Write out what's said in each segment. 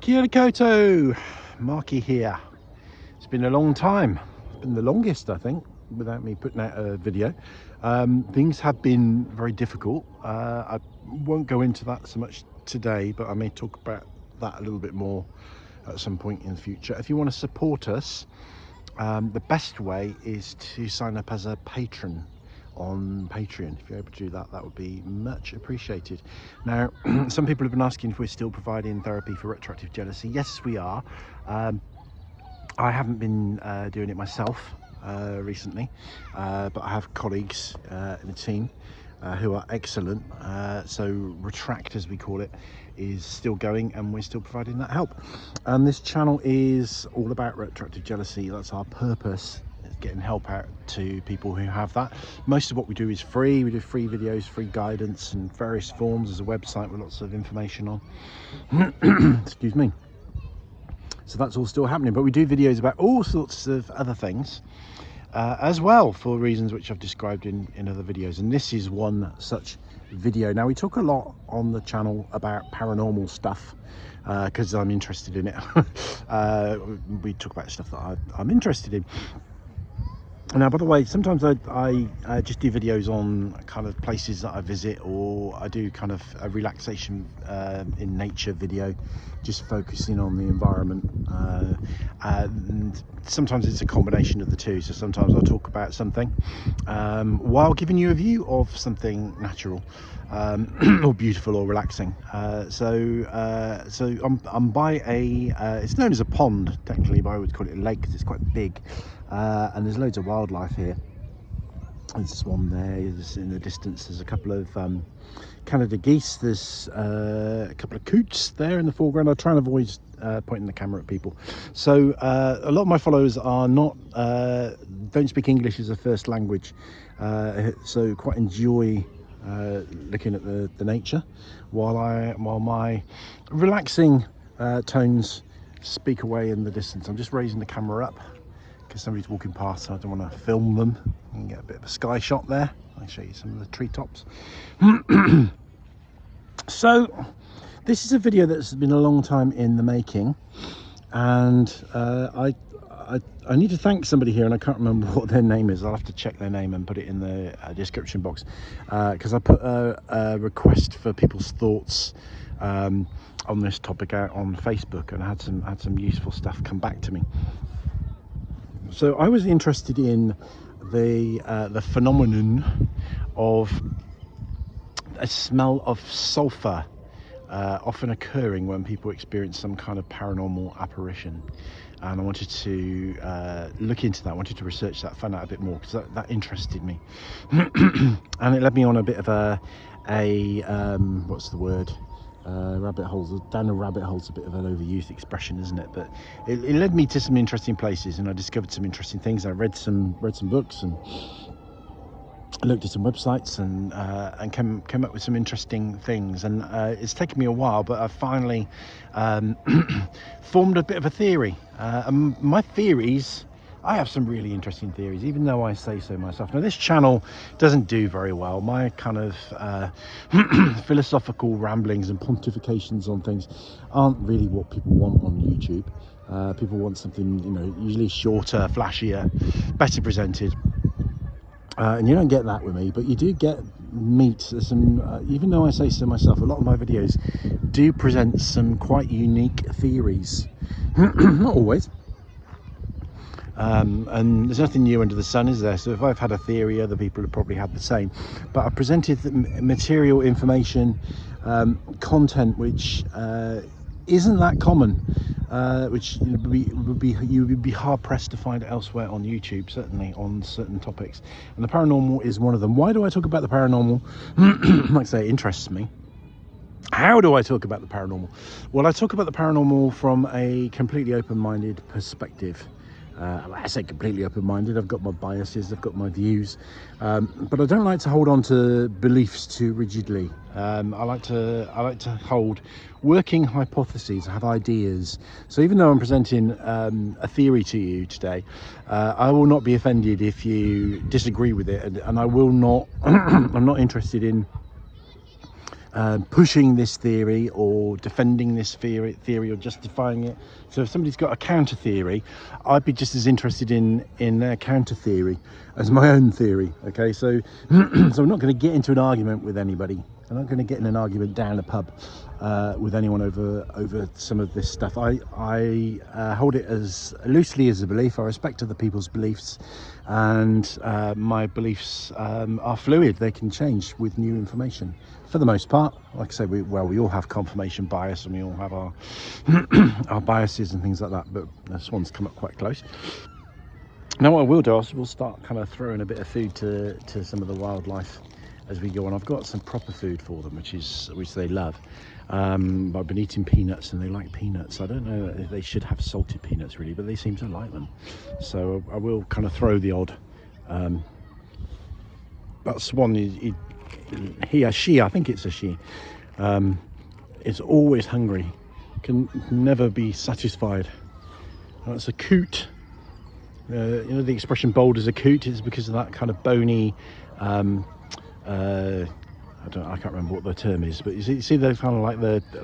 Kia ora koutou, Markie here. It's been a long time. It's been the longest, I think, without me putting out a video. Things have been very difficult. I won't go into that so much today, but I may talk about that a little bit more at some point in the future. If you want to support us, the best way is to sign up as a patron on Patreon. If you're able to do that, that would be much appreciated. Now, some people have been asking if we're still providing therapy for retroactive jealousy. Yes, we are. I haven't been doing it myself recently, but I have colleagues in the team who are excellent. So Retract, as we call it, is still going, and we're still providing that help. And this channel is all about retroactive jealousy. That's our purpose, is getting help out to people who have that. Most of what we do is free. We do free videos, free guidance in various forms. There's a website with lots of information on. Excuse me. So that's all still happening, but we do videos about all sorts of other things as well, for reasons which I've described in other videos, and this is one such video. Now, we talk a lot on the channel about paranormal stuff because I'm interested in it. We talk about stuff that I'm interested in. Now, by the way, sometimes I just do videos on kind of places that I visit, or I do kind of a relaxation in nature video, just focusing on the environment. And sometimes it's a combination of the two. So sometimes I'll talk about something while giving you a view of something natural or beautiful or relaxing. So I'm by a it's known as a pond technically, but I would call it a lake because it's quite big. And there's loads of wildlife here. There's a swan there. There's, in the distance, there's a couple of Canada geese. There's a couple of coots there in the foreground. I try and avoid pointing the camera at people. So a lot of my followers are not don't speak English as a first language, so quite enjoy looking at the nature while my relaxing tones speak away in the distance. I'm just raising the camera up because somebody's walking past, so I don't want to film them and get a bit of a sky shot there. I'll show you some of the treetops. So this is a video that's been a long time in the making, and I need to thank somebody here, and I can't remember what their name is. I'll have to check their name and put it in the description box, because I put a request for people's thoughts on this topic out on Facebook, and I had some useful stuff come back to me. So I was interested in the phenomenon of a smell of sulphur often occurring when people experience some kind of paranormal apparition, and I wanted to look into that. I wanted to research that, find out a bit more, because that interested me. And it led me on a bit of a what's the word, rabbit holes. Down a rabbit hole's a bit of an overused expression, isn't it? But it led me to some interesting places, and I discovered some interesting things. I read some books and looked at some websites, and came up with some interesting things. And it's taken me a while, but I finally formed a bit of a theory. And my theories, I have some really interesting theories, even though I say so myself. Now, this channel doesn't do very well. My kind of philosophical ramblings and pontifications on things aren't really what people want on YouTube. People want something, you know, usually shorter, flashier, better presented. And you don't get that with me, but you do get meet some, even though I say so myself, a lot of my videos do present some quite unique theories. Not always. And there's nothing new under the sun, is there? So if I've had a theory, other people have probably had the same. But I've presented material, information, content which isn't that common, which you would be hard pressed to find elsewhere on YouTube, certainly on certain topics. And the paranormal is one of them. Why do I talk about the paranormal? Like I say, it interests me. How do I talk about the paranormal? Well, I talk about the paranormal from a completely open-minded perspective. I say completely open-minded. I've got my biases, I've got my views, but I don't like to hold on to beliefs too rigidly. I like to hold working hypotheses. I have ideas. So even though I'm presenting a theory to you today, I will not be offended if you disagree with it, and I will not. I'm not interested in pushing this theory or defending this theory or justifying it. So if somebody's got a counter theory, I'd be just as interested in their counter theory as my own theory. Okay, so so I'm not going to get into an argument with anybody. I'm not going to get in an argument down a pub with anyone over some of this stuff. I hold it as loosely as a belief. I respect other people's beliefs, and my beliefs are fluid. They can change with new information for the most part. Like I say, we all have confirmation bias, and we all have our our biases and things like that, but this one's come up quite close. Now what I will do is we'll start kind of throwing a bit of food to some of the wildlife as we go on. I've got some proper food for them, which they love. I've been eating peanuts, and they like peanuts. I don't know if they should have salted peanuts really, but they seem to like them. So I will kind of throw the odd. That's one. He or she, I think it's a she, is always hungry, can never be satisfied. That's a coot. You know the expression "bold as a coot" is because of that kind of bony. I can't remember what the term is, but you see they're kind of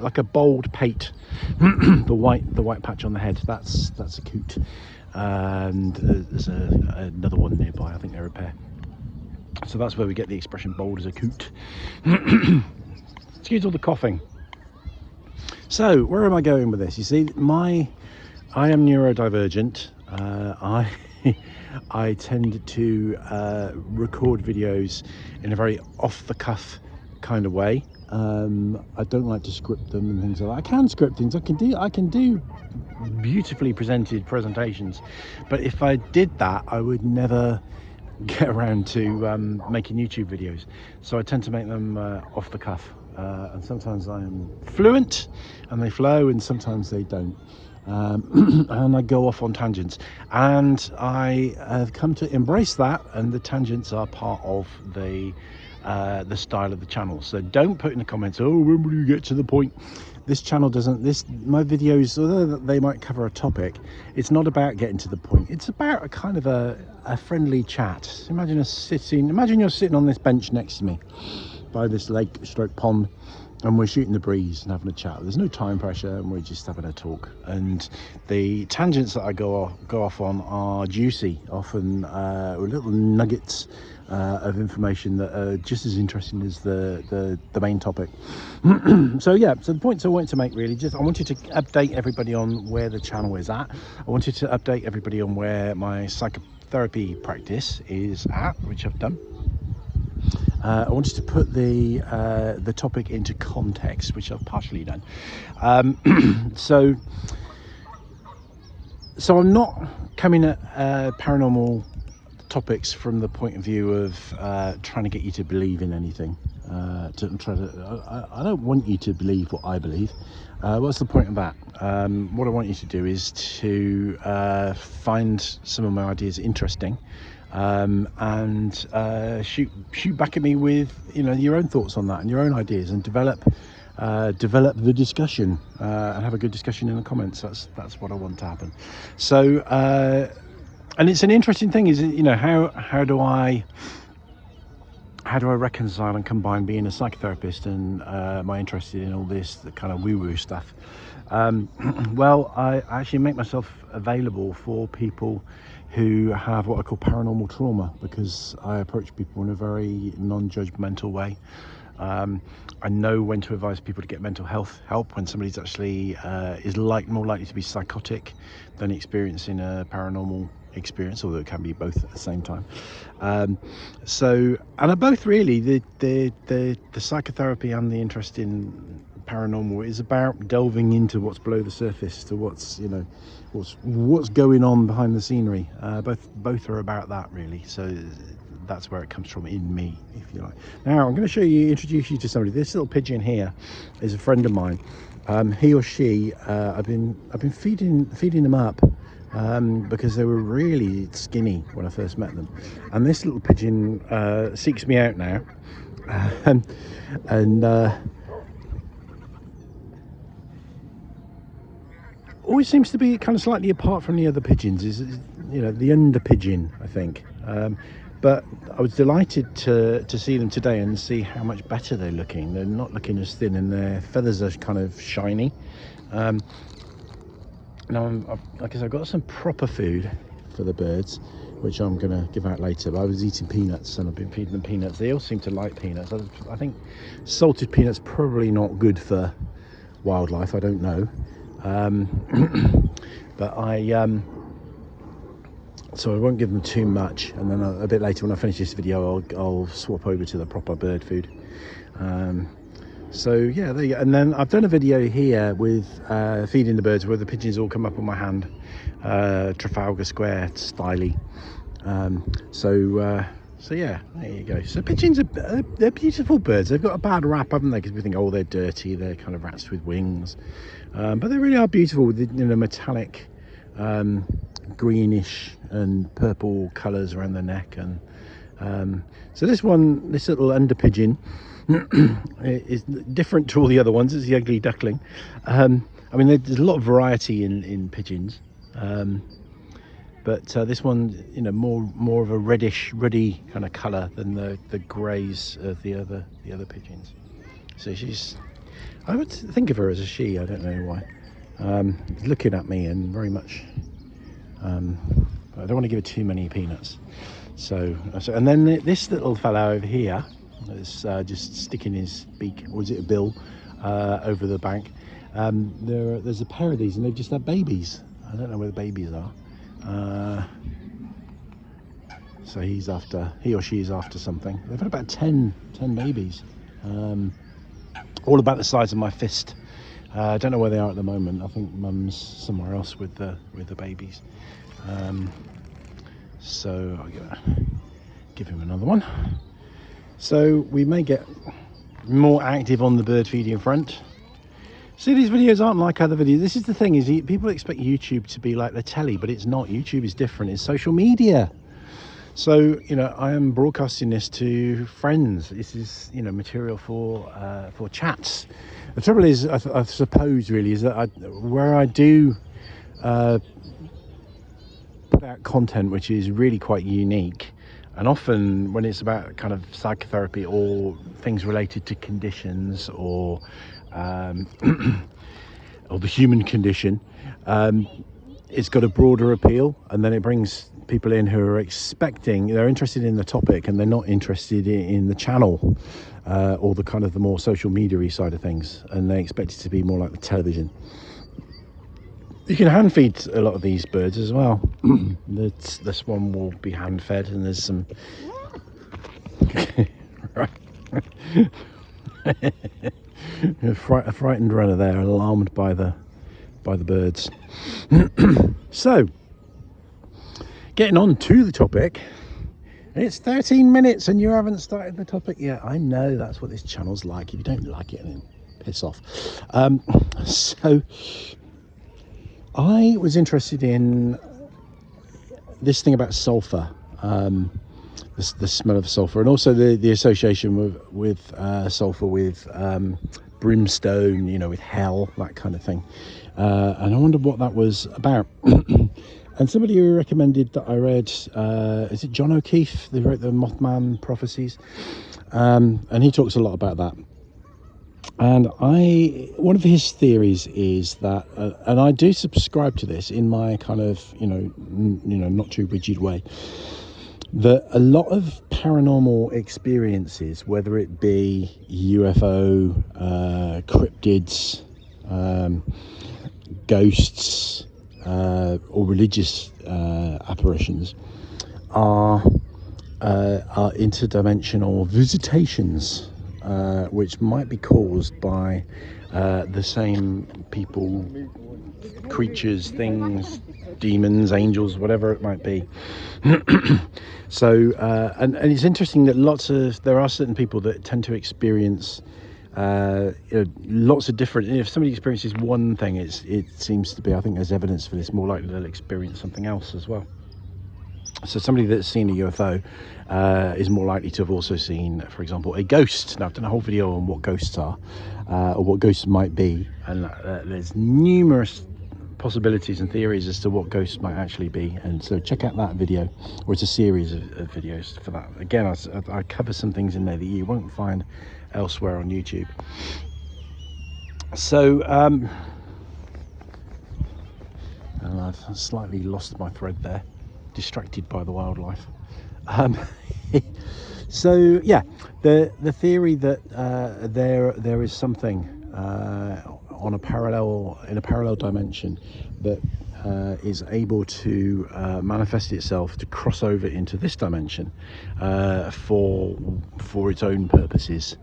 like a bold pate, the white patch on the head. That's a coot, and there's another one nearby. I think they're a pair. So that's where we get the expression "bold as a coot." Excuse all the coughing. So where am I going with this? You see, I am neurodivergent. I tend to record videos in a very off-the-cuff kind of way. I don't like to script them and things like that. I can script things. I can do beautifully presented presentations, but if I did that, I would never get around to making YouTube videos. So I tend to make them off the cuff, and sometimes I am fluent and they flow, and sometimes they don't. And I go off on tangents, and I have come to embrace that, and the tangents are part of the style of the channel. So don't put in the comments, "Oh, when will you get to the point?" This channel doesn't. My videos, although they might cover a topic, it's not about getting to the point. It's about a kind of a friendly chat. Imagine you're sitting on this bench next to me by this lake stroke pond, and we're shooting the breeze and having a chat. There's no time pressure, and we're just having a talk. And the tangents that I go off on are juicy, often little nuggets of information that are just as interesting as the main topic. So yeah, so the points I wanted to make really, I wanted to update everybody on where the channel is at. I wanted to update everybody on where my psychotherapy practice is at, which I've done. I wanted to put the topic into context, which I've partially done. So I'm not coming at paranormal topics from the point of view of trying to get you to believe in anything. I don't want you to believe what I believe. What's the point of that? What I want you to do is to find some of my ideas interesting, and shoot back at me with your own thoughts on that and your own ideas, and develop the discussion, and have a good discussion in the comments. That's what I want to happen. So and it's an interesting thing, is how do I reconcile and combine being a psychotherapist and my interest in all this, the kind of woo-woo stuff? Well, I actually make myself available for people who have what I call paranormal trauma, because I approach people in a very non-judgmental way. I know when to advise people to get mental health help when somebody's actually is more likely to be psychotic than experiencing a paranormal experience, although it can be both at the same time. So, and are both really, the psychotherapy and the interest in paranormal is about delving into what's below the surface, to what's going on behind the scenery. Both are about that really. So that's where it comes from in me, if you like. Now I'm going to introduce you to somebody. This little pigeon here is a friend of mine. He or she, I've been feeding them up because they were really skinny when I first met them, and this little pigeon seeks me out now, and always seems to be kind of slightly apart from the other pigeons. Is the under pigeon, I think. but I was delighted to see them today and see how much better they're looking. They're not looking as thin, and their feathers are kind of shiny. Now, like I said, I've got some proper food for the birds, which I'm going to give out later. But I was eating peanuts, and I've been feeding them peanuts. They all seem to like peanuts. I think salted peanuts probably not good for wildlife. I don't know, but so I won't give them too much. And then a bit later, when I finish this video, I'll swap over to the proper bird food. So yeah, there you go. And then I've done a video here with feeding the birds where the pigeons all come up on my hand, Trafalgar Square styly. So yeah, there you go. So pigeons they're beautiful birds. They've got a bad rap, haven't they? Because we think, oh, they're dirty, they're kind of rats with wings, but they really are beautiful with the, metallic greenish and purple colours around the neck. And so this little under pigeon is different to all the other ones. It's the ugly duckling. I mean, there's a lot of variety in pigeons, but this one, more of a ruddy kind of colour than the greys of the other pigeons. So I would think of her as a she. I don't know why. Looking at me and very much. I don't want to give her too many peanuts. So and then this little fellow over here is just sticking his beak, or is it a bill, over the bank. There's a pair of these, and they've just had babies. I don't know where the babies are. So he or she is after something. They've had about 10 babies, all about the size of my fist. I don't know where they are at the moment. I think mum's somewhere else with the babies. So I'll give him another one. So we may get more active on the bird feeding front. See, these videos aren't like other videos. This is the thing, is people expect YouTube to be like the telly, but it's not. YouTube is different. It's social media. So, I am broadcasting this to friends. This is, material for chats. The trouble is, I suppose, really, is that where I do put out content which is really quite unique, and often when it's about kind of psychotherapy or things related to conditions or or the human condition, it's got a broader appeal, and then it brings people in who are they're interested in the topic, and they're not interested in the channel or the kind of the more social media-y side of things, and they expect it to be more like the television. You can hand feed a lot of these birds as well. This one will be hand fed, and there's some a frightened runner there, alarmed by the birds. So getting on to the topic, it's 13 minutes and you haven't started the topic yet. I know that's what this channel's like. If you don't like it, then piss off. So I was interested in this thing about sulphur, the smell of sulphur, and also the association with sulphur with brimstone, with hell, that kind of thing. And I wondered what that was about. And somebody who recommended that I read, is it John O'Keefe? They wrote the Mothman Prophecies, and he talks a lot about that. And one of his theories is that, and I do subscribe to this in my kind of, not too rigid way, that a lot of paranormal experiences, whether it be UFO, cryptids, ghosts, or religious apparitions, are interdimensional visitations, which might be caused by the same people, creatures, things, demons, angels, whatever it might be. So and it's interesting that there are certain people that tend to experience lots of different. If somebody experiences one thing, it seems to be, I think there's evidence for this, more likely they'll experience something else as well. So somebody that's seen a UFO is more likely to have also seen, for example, a ghost. Now, I've done a whole video on what ghosts are, or what ghosts might be, and there's numerous possibilities and theories as to what ghosts might actually be, and so check out that video, or it's a series of videos for that. Again, I cover some things in there that you won't find elsewhere on YouTube. So and I've slightly lost my thread there, distracted by the wildlife. So yeah, the theory that there is something in a parallel dimension that is able to manifest itself to cross over into this dimension for its own purposes,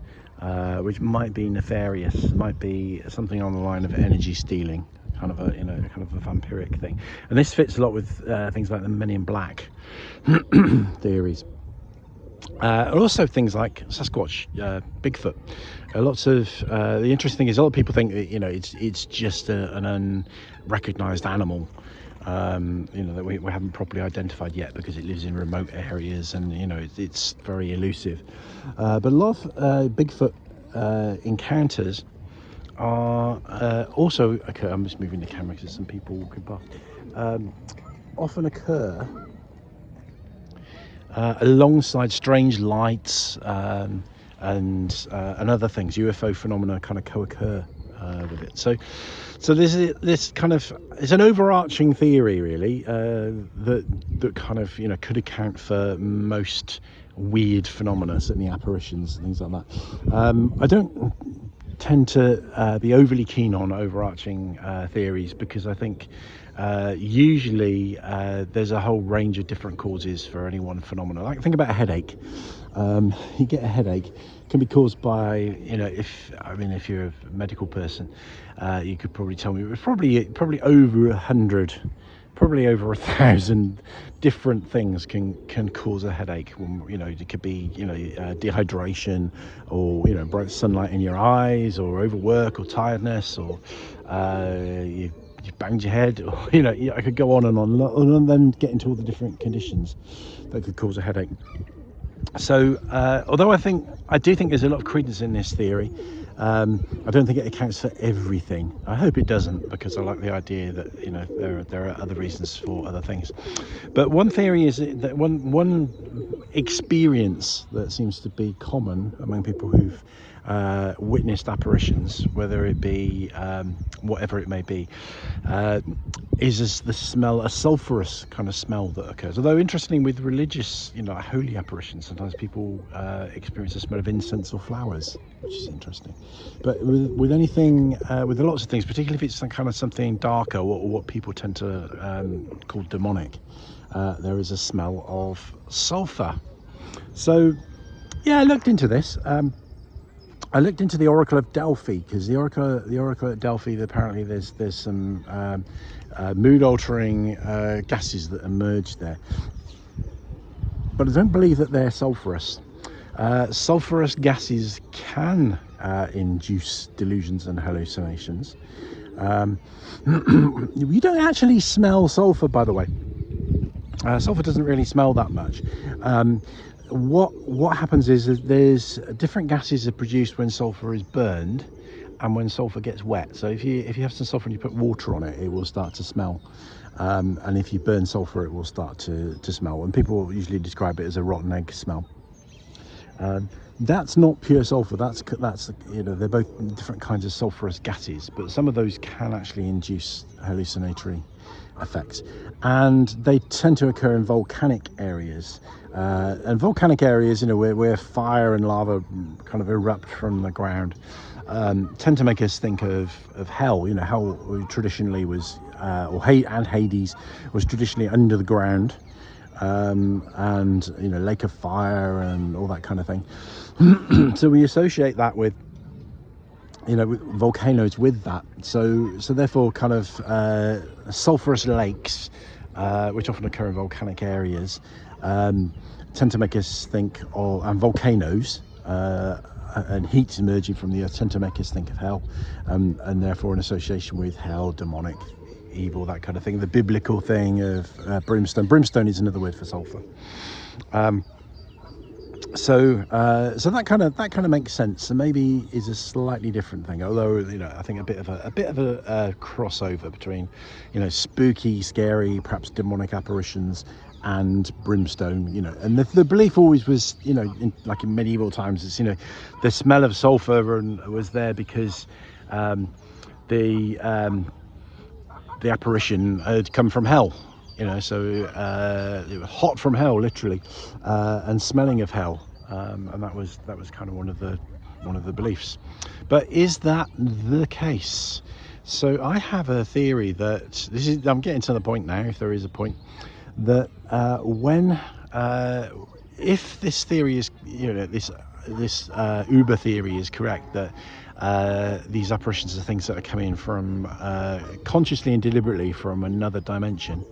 which might be nefarious, might be something on the line of energy stealing, kind of a kind of a vampiric thing. And this fits a lot with things like the Men in Black theories. Also things like Sasquatch, Bigfoot. Lots of the interesting thing is a lot of people think that it's just an unrecognized animal, that we haven't properly identified yet because it lives in remote areas, and it's very elusive. But a lot of Bigfoot encounters are also occur. I'm just moving the camera because there's some people walking past. Often occur alongside strange lights and other things. UFO phenomena kind of co-occur with it. So there's this kind of, it's an overarching theory really, that kind of could account for most weird phenomena, certainly apparitions and things like that. I don't tend to be overly keen on overarching theories, because I think usually there's a whole range of different causes for any one phenomenon. Like, think about a headache. You get a headache, it can be caused by, if you're a medical person, you could probably tell me it was probably over 100, probably over 1,000 different things can cause a headache. It could be dehydration, or bright sunlight in your eyes, or overwork, or tiredness, or you banged your head, or I could go on and then get into all the different conditions that could cause a headache. So although I do think there's a lot of credence in this theory, I don't think it accounts for everything. I hope it doesn't, because I like the idea that there are other reasons for other things. But one theory is that one experience that seems to be common among people who've witnessed apparitions, whether it be whatever it may be, is the smell, a sulphurous kind of smell that occurs. Although interestingly, with religious, holy apparitions, sometimes people experience the smell of incense or flowers, which is interesting. But with anything, with lots of things, particularly if it's kind of something darker, or what people tend to call demonic, there is a smell of sulphur. So yeah, I looked into this. I looked into the Oracle of Delphi, because the Oracle at Delphi, apparently there's some mood-altering gases that emerge there, but I don't believe that they're sulphurous. Sulphurous gases can induce delusions and hallucinations. You don't actually smell sulphur, by the way. Sulphur doesn't really smell that much. What happens is that there's different gases are produced when sulphur is burned and when sulphur gets wet. So if you have some sulphur and you put water on it, it will start to smell, and if you burn sulphur, it will start to smell, and people usually describe it as a rotten egg smell. That's not pure sulphur. That's they're both different kinds of sulphurous gases, but some of those can actually induce hallucinatory effects, and they tend to occur in volcanic areas, and volcanic areas, where fire and lava kind of erupt from the ground, tend to make us think of hell. Hell traditionally was, and Hades was traditionally under the ground, and lake of fire and all that kind of thing. So we associate that with with volcanoes with that, so therefore kind of sulphurous lakes, which often occur in volcanic areas, tend to make us think of, and volcanoes and heat emerging from the earth tend to make us think of hell, and therefore an association with hell, demonic, evil, that kind of thing. The biblical thing of brimstone is another word for sulphur. so that kind of makes sense. So maybe is a slightly different thing, although I think a bit of a crossover between spooky, scary, perhaps demonic apparitions and brimstone. And the belief always was, like in medieval times, it's the smell of sulphur was there because the apparition had come from hell. So it was hot from hell, literally, and smelling of hell, and that was kind of one of the beliefs. But is that the case? So I have a theory that I'm getting to the point now, if there is a point, that if this theory is, this Uber theory is correct, that these apparitions are things that are coming from consciously and deliberately from another dimension.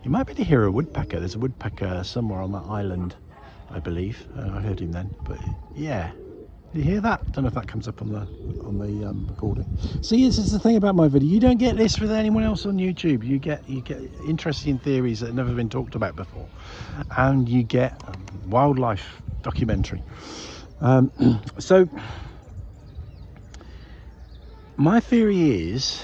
You might be able to hear a woodpecker. There's a woodpecker somewhere on that island, I believe. I heard him then, but yeah. Did you hear that? Don't know if that comes up on the recording. See, this is the thing about my video. You don't get this with anyone else on YouTube. You get interesting theories that have never been talked about before, and you get wildlife documentary. So my theory is,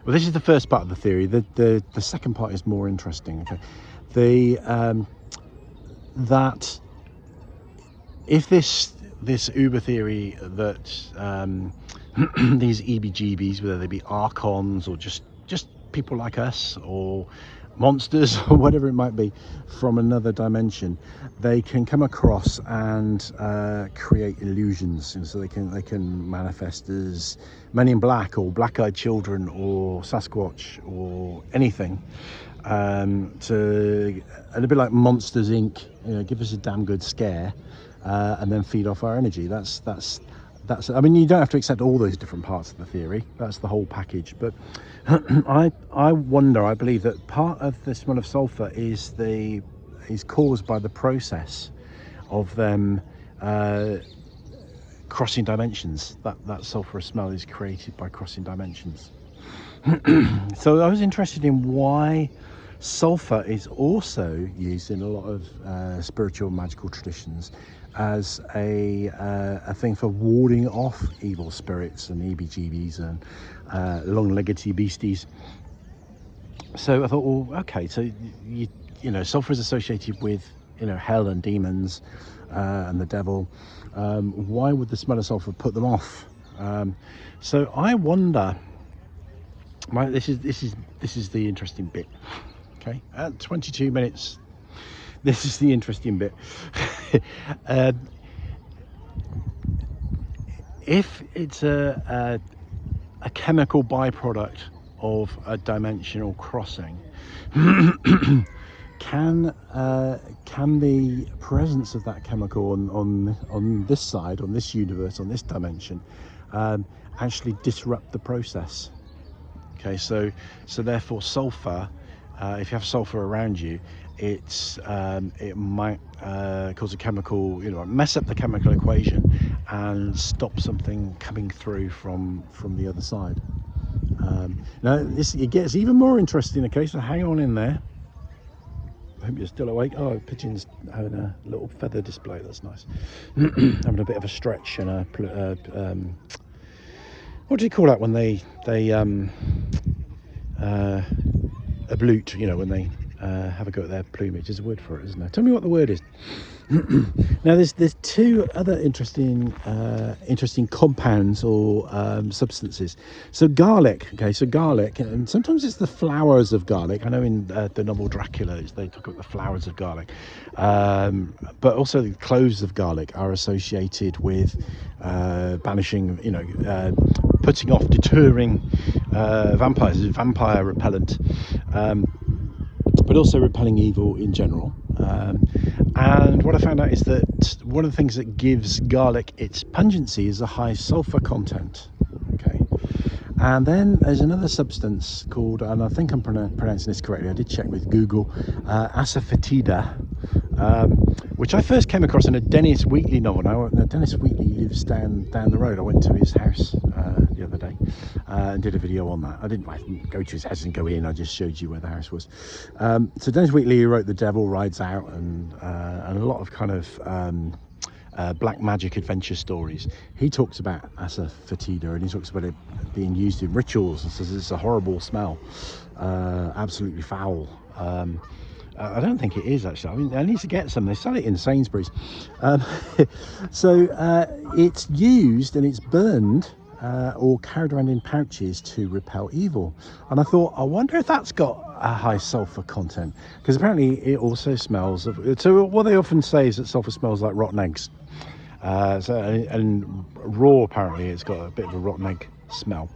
well, this is the first part of the theory. The second part is more interesting. Okay, that if this Uber theory that these EBGBs, whether they be archons or just people like us or monsters or whatever it might be from another dimension, they can come across and create illusions, and so they can manifest as Men in Black or black-eyed children or Sasquatch or anything, and a bit like Monsters Inc. Give us a damn good scare, and then feed off our energy. That's I mean, you don't have to accept all those different parts of the theory. That's the whole package. But I believe that part of the smell of sulphur is caused by the process of them crossing dimensions. That sulphurous smell is created by crossing dimensions. So I was interested in why sulphur is also used in a lot of spiritual and magical traditions as a thing for warding off evil spirits and EBGBs and long-legged beasties. So I thought, well, okay, so sulphur is associated with hell and demons and the devil. Why would the smell of sulphur put them off? So I wonder. This is the interesting bit. Okay, at 22 minutes, this is the interesting bit. If it's a chemical byproduct of a dimensional crossing, can the presence of that chemical on this side, on this universe, on this dimension, actually disrupt the process? Okay, so therefore sulphur, if you have sulphur around you, it might cause a chemical, mess up the chemical equation and stop something coming through from the other side. Now it gets even more interesting. Okay, so hang on in there. I hope you're still awake. Oh, pigeon's having a little feather display. That's nice. Having a bit of a stretch and what do you call that when they ablute, when they have a go at their plumage? There's a word for it, isn't there? Tell me what the word is. Now there's two other interesting compounds or substances. So garlic, okay, so garlic, and sometimes it's the flowers of garlic. I know in the novel Dracula they talk about the flowers of garlic, but also the cloves of garlic are associated with banishing, putting off, deterring vampires, vampire repellent, but also repelling evil in general. And what I found out is that one of the things that gives garlic its pungency is a high sulfur content. Okay, and then there's another substance called, and I think I'm pronouncing this correctly, I did check with Google, asafoetida, which I first came across in a Dennis Wheatley novel. Now, Dennis Wheatley lives down the road. I went to his house the other day and did a video on that. I didn't go to his house and go in, I just showed you where the house was. So Dennis Wheatley wrote The Devil Rides Out and a lot of kind of black magic adventure stories. He talks about FORTEANA, and he talks about it being used in rituals, and says it's a horrible smell, absolutely foul. I don't think it is, actually. I mean, I need to get some. They sell it in Sainsbury's. So it's used and it's burned or carried around in pouches to repel evil. And I thought, I wonder if that's got a high sulfur content, because apparently it also smells of, so what they often say is that sulfur smells like rotten eggs. And raw, apparently it's got a bit of a rotten egg smell.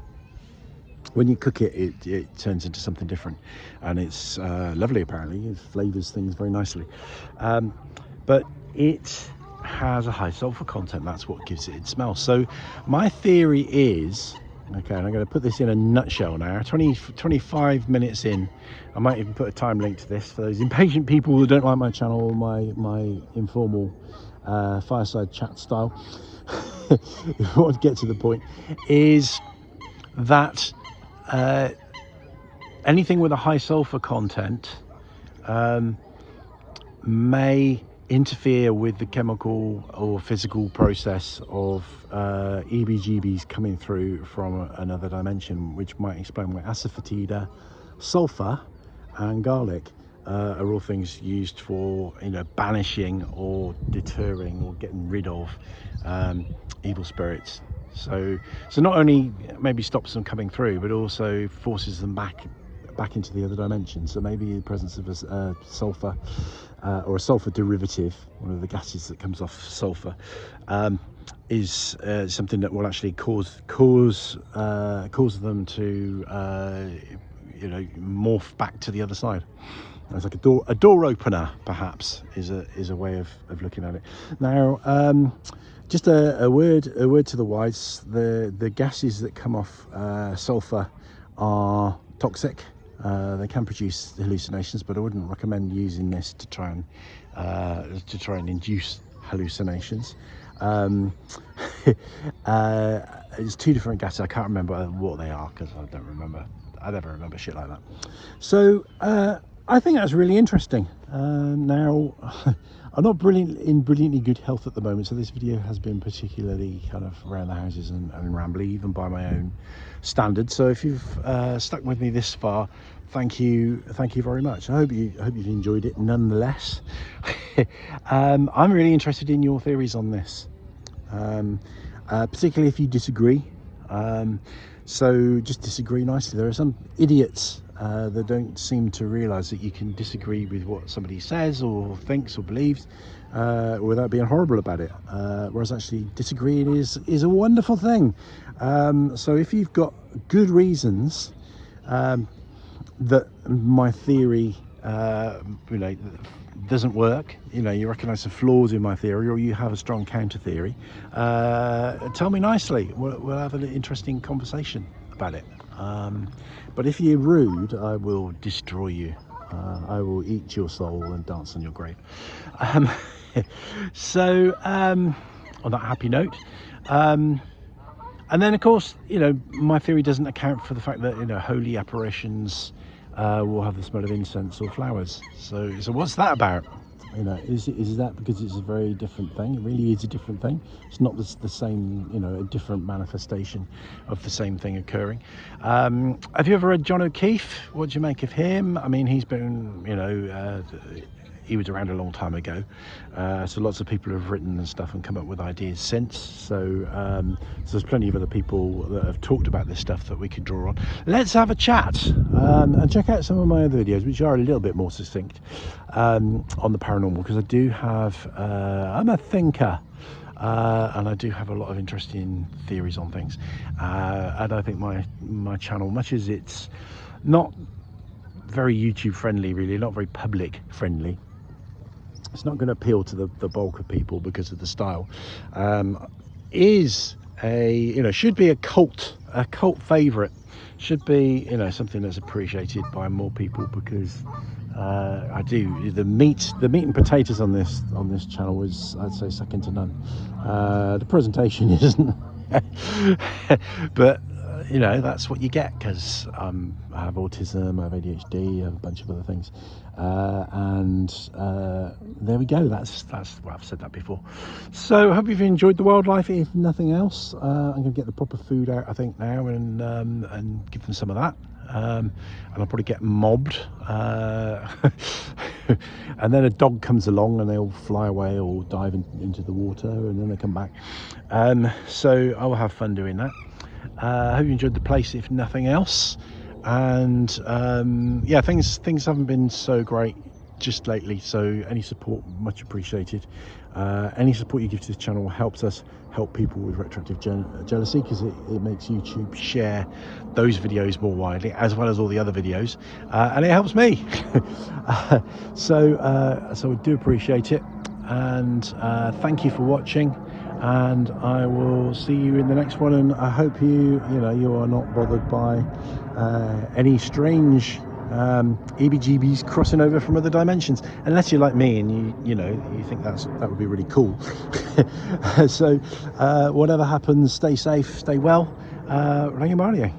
When you cook it, it turns into something different, and it's lovely. Apparently it flavors things very nicely, but it has a high sulfur content. That's what gives it its smell. So my theory is, okay, and I'm going to put this in a nutshell now, 25 minutes in. I might even put a time link to this for those impatient people who don't like my channel or my informal fireside chat style. If I want to get to the point, is that anything with a high sulfur content may interfere with the chemical or physical process of EBGBs coming through from another dimension, which might explain why asafoetida, sulfur and garlic are all things used for, you know, banishing or deterring or getting rid of evil spirits. So not only maybe stops them coming through, but also forces them back into the other dimension. So maybe the presence of a sulfur or a sulfur derivative, one of the gases that comes off sulfur, is something that will actually cause them to you know, morph back to the other side. It's like a door opener, perhaps, is a way of looking at it. Now, just a word to the wise: the gases that come off sulfur are toxic. They can produce hallucinations, but I wouldn't recommend using this to try and induce hallucinations. It's two different gases. I can't remember what they are because I don't remember. I never remember shit like that. So I think that's really interesting. Now, I'm not brilliantly good health at the moment, so this video has been particularly kind of around the houses and rambly, even by my own standards. So if you've stuck with me this far, thank you very much. I hope you've enjoyed it nonetheless. I'm really interested in your theories on this, particularly if you disagree. So just disagree nicely. There are some idiots that don't seem to realize that you can disagree with what somebody says or thinks or believes without being horrible about it, whereas actually disagreeing is a wonderful thing. So if you've got good reasons that my theory you know, doesn't work, you know, you recognize some flaws in my theory, or you have a strong counter theory, tell me nicely. We'll have an interesting conversation about it. But if you're rude, I will destroy you. I will eat your soul and dance on your grave. So on that happy note, and then of course, you know, my theory doesn't account for the fact that, you know, holy apparitions will have the smell of incense or flowers. So what's that about? You know, is that because it's a very different thing? It really is a different thing. It's not the same, you know, a different manifestation of the same thing occurring. Have you ever read John O'Keefe? What do you make of him? I mean, he's been, you know, he was around a long time ago, so lots of people have written and stuff and come up with ideas since. So there's plenty of other people that have talked about this stuff that we could draw on. Let's have a chat and check out some of my other videos, which are a little bit more succinct on the paranormal, because I do have I'm a thinker, and I do have a lot of interesting theories on things, and I think my channel, much as it's not very YouTube friendly, really not very public friendly, it's not going to appeal to the bulk of people because of the style, is a, you know, should be a cult favorite, should be, you know, something that's appreciated by more people, because I do the meat and potatoes on this channel is, I'd say, second to none. The presentation isn't but you know, that's what you get, because I have autism, I have ADHD, I have a bunch of other things, and there we go. That's well, I've said that before. So I hope you've enjoyed the wildlife. If nothing else, I'm going to get the proper food out, I think, now, and give them some of that. And I'll probably get mobbed, and then a dog comes along and they'll fly away or dive into the water, and then they come back. So I will have fun doing that. I hope you enjoyed the place, if nothing else. And yeah, things haven't been so great just lately, so any support much appreciated. Any support you give to this channel helps us help people with retroactive jealousy, because it makes YouTube share those videos more widely, as well as all the other videos, and it helps me. So we do appreciate it, and thank you for watching, and I will see you in the next one. And I hope you are not bothered by any strange EBGBs crossing over from other dimensions, unless you're like me and you think that would be really cool. So whatever happens, stay safe, stay well. Rangimarie.